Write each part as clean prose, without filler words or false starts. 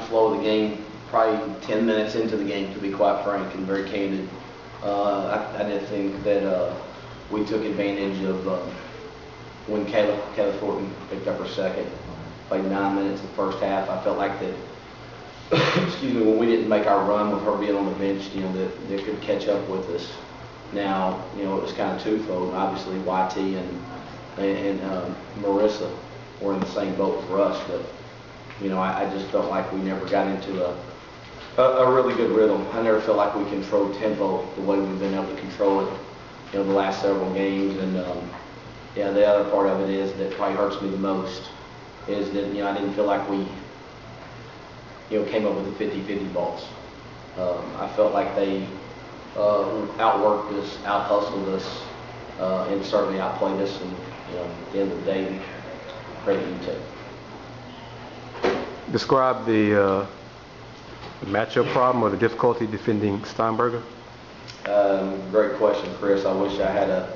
flow of the game probably 10 minutes into the game, to be quite frank and very candid. I did think that we took advantage of when Kayla Thornton picked up her second, played 9 minutes in the first half. I felt like that, excuse me, when we didn't make our run with her being on the bench, you know, that could catch up with us. Now, you know, it was kind of twofold. Obviously, YT and Marissa were in the same boat for us, but you know, I just felt like we never got into a really good rhythm. I never felt like we controlled tempo the way we've been able to control it, you know, the last several games. And yeah, the other part of it is that probably hurts me the most is that, you know, I didn't feel like we, you know, came up with the 50-50 balls. I felt like they outworked us, out-hustled us, and certainly outplayed us. And you know, at the end of the day, great UTEP. Describe the matchup problem or the difficulty defending Steinberger. Great question, Chris. I wish I had a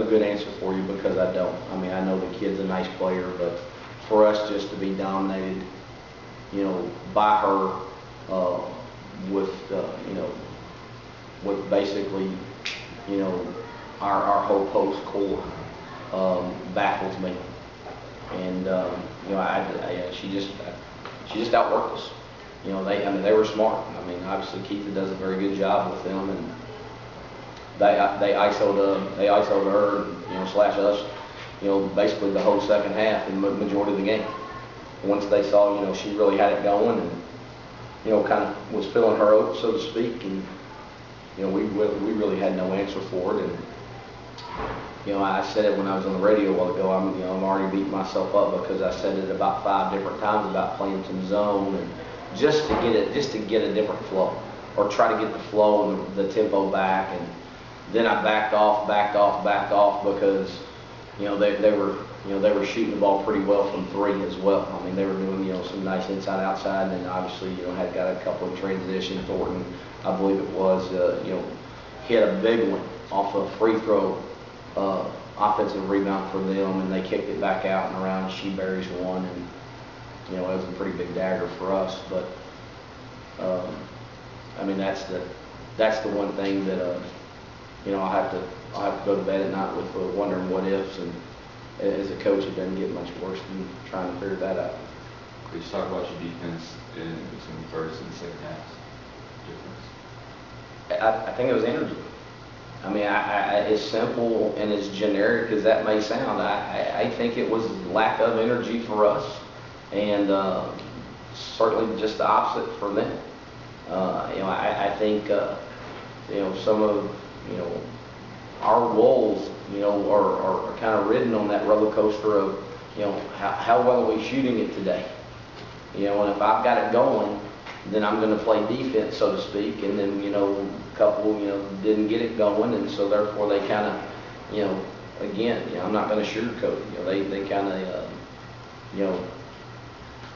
good answer for you, because I don't. I mean, I know the kid's a nice player, but for us just to be dominated, you know, by her with you know, with basically, you know, our whole post core baffles me. And you know, she just outworked us. You know, I mean, they were smart. I mean, obviously Keitha does a very good job with them, and they ISO'd her, you know, slash us, you know, basically the whole second half and majority of the game. Once they saw, you know, she really had it going, and you know, kind of was filling her oats, so to speak, and you know, we really had no answer for it. And you know, I said it when I was on the radio a while ago. I'm already beating myself up because I said it about 5 different times about playing some zone, and just to get a different flow, or try to get the flow and the tempo back. And then I backed off because you know, they were shooting the ball pretty well from 3 as well. I mean, they were doing, you know, some nice inside outside, and then obviously, you know, had got a couple of transitions. Thornton, I believe it was, you know, hit a big one off a free throw. Offensive rebound for them, and they kicked it back out and around. She buries one, and you know, it was a pretty big dagger for us. But I mean, that's the one thing that you know, I'll have to go to bed at night with wondering what ifs. And as a coach, it doesn't get much worse than trying to figure that out. Could you talk about your defense in between the first and second halves? Difference? I think it was energy. I mean, as simple and as generic as that may sound, I think it was lack of energy for us, and certainly just the opposite for them. You know, I think you know, some of, you know, our wolves, you know, are kind of ridden on that roller coaster of, you know, how well are we shooting it today? You know, and if I've got it going, then I'm going to play defense, so to speak. And then, you know, a couple, you know, didn't get it going, and so therefore they kind of, you know, again, you know, I'm not going to sugarcoat. You know, they kind of, you know,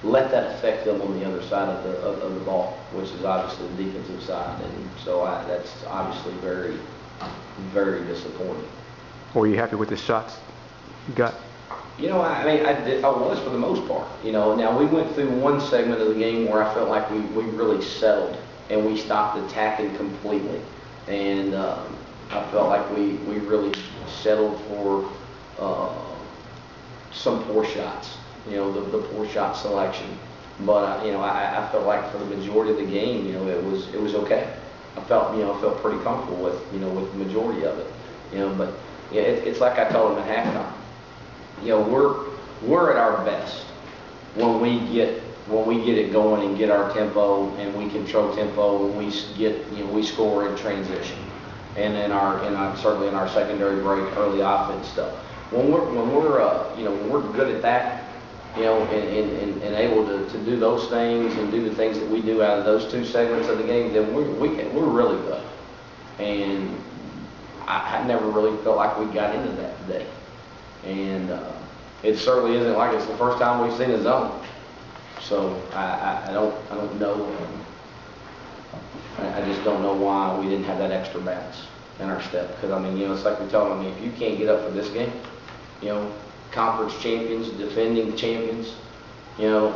let that affect them on the other side of the ball, which is obviously the defensive side. And so that's obviously very, very disappointing. Were you happy with the shots you got? You know, I mean, I was for the most part. You know, now we went through one segment of the game where I felt like we really settled and we stopped attacking completely. And I felt like we really settled for some poor shots, you know, the poor shot selection. But, you know, I felt like for the majority of the game, you know, it was okay. I felt pretty comfortable with, you know, with the majority of it. You know, but yeah, it's like I told them at halftime. You know, we're at our best when we get it going and get our tempo, and we control tempo, and we get, you know, we score in transition, and certainly in our secondary break, early offense stuff. When we're you know, when we're good at that, you know, and able to do those things and do the things that we do out of those 2 segments of the game, then we're really good. And I never really felt like we got into that today. And it certainly isn't like it's the first time we've seen a zone. So I don't know. I just don't know why we didn't have that extra bounce in our step. Because I mean, you know, it's like we told them, I mean, if you can't get up for this game, you know, conference champions, defending champions, you know,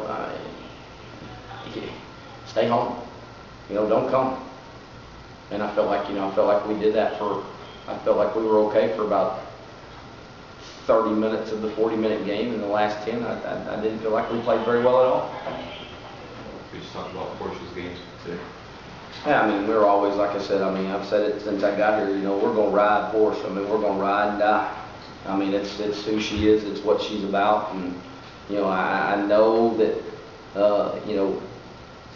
stay home, don't come. And I felt like, we did that I felt like we were okay for about 30 minutes of the 40-minute game. In the last 10, I didn't feel like we played very well at all. We just talked about Portia's games today. Yeah, I mean, we're always, like I said, I've said it since I got here, we're going to ride horse. We're going to ride and die. I mean, it's who she is, it's what she's about. And, I know that,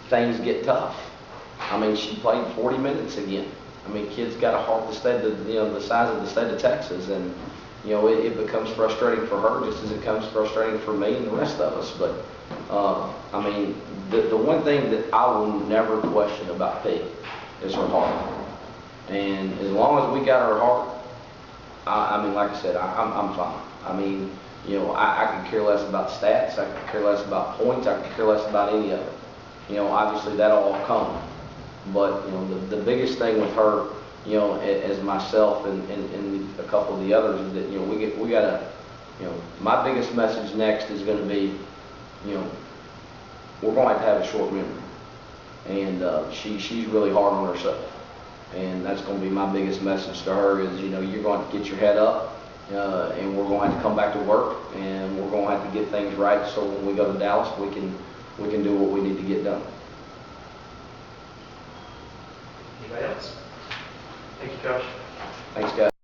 things get tough. I mean, she played 40 minutes again. I mean, kids got a heart the size of the state of Texas. And, it becomes frustrating for her just as it becomes frustrating for me and the rest of us. But, I mean, the one thing that I will never question about Peggy is her heart. And as long as we got her heart, I mean, like I said, I'm fine. I mean, I could care less about stats. I could care less about points. I could care less about any of it. Obviously that'll all come. But, the biggest thing with her, as myself and a couple of the others is that, we got to, my biggest message next is going to be, we're going to have a short memory. And she's really hard on herself. And that's going to be my biggest message to her is, you're going to get your head up, and we're going to have to come back to work, and we're going to have to get things right so when we go to Dallas, we can do what we need to get done. Anybody else? Thank you, Coach. Thanks, guys.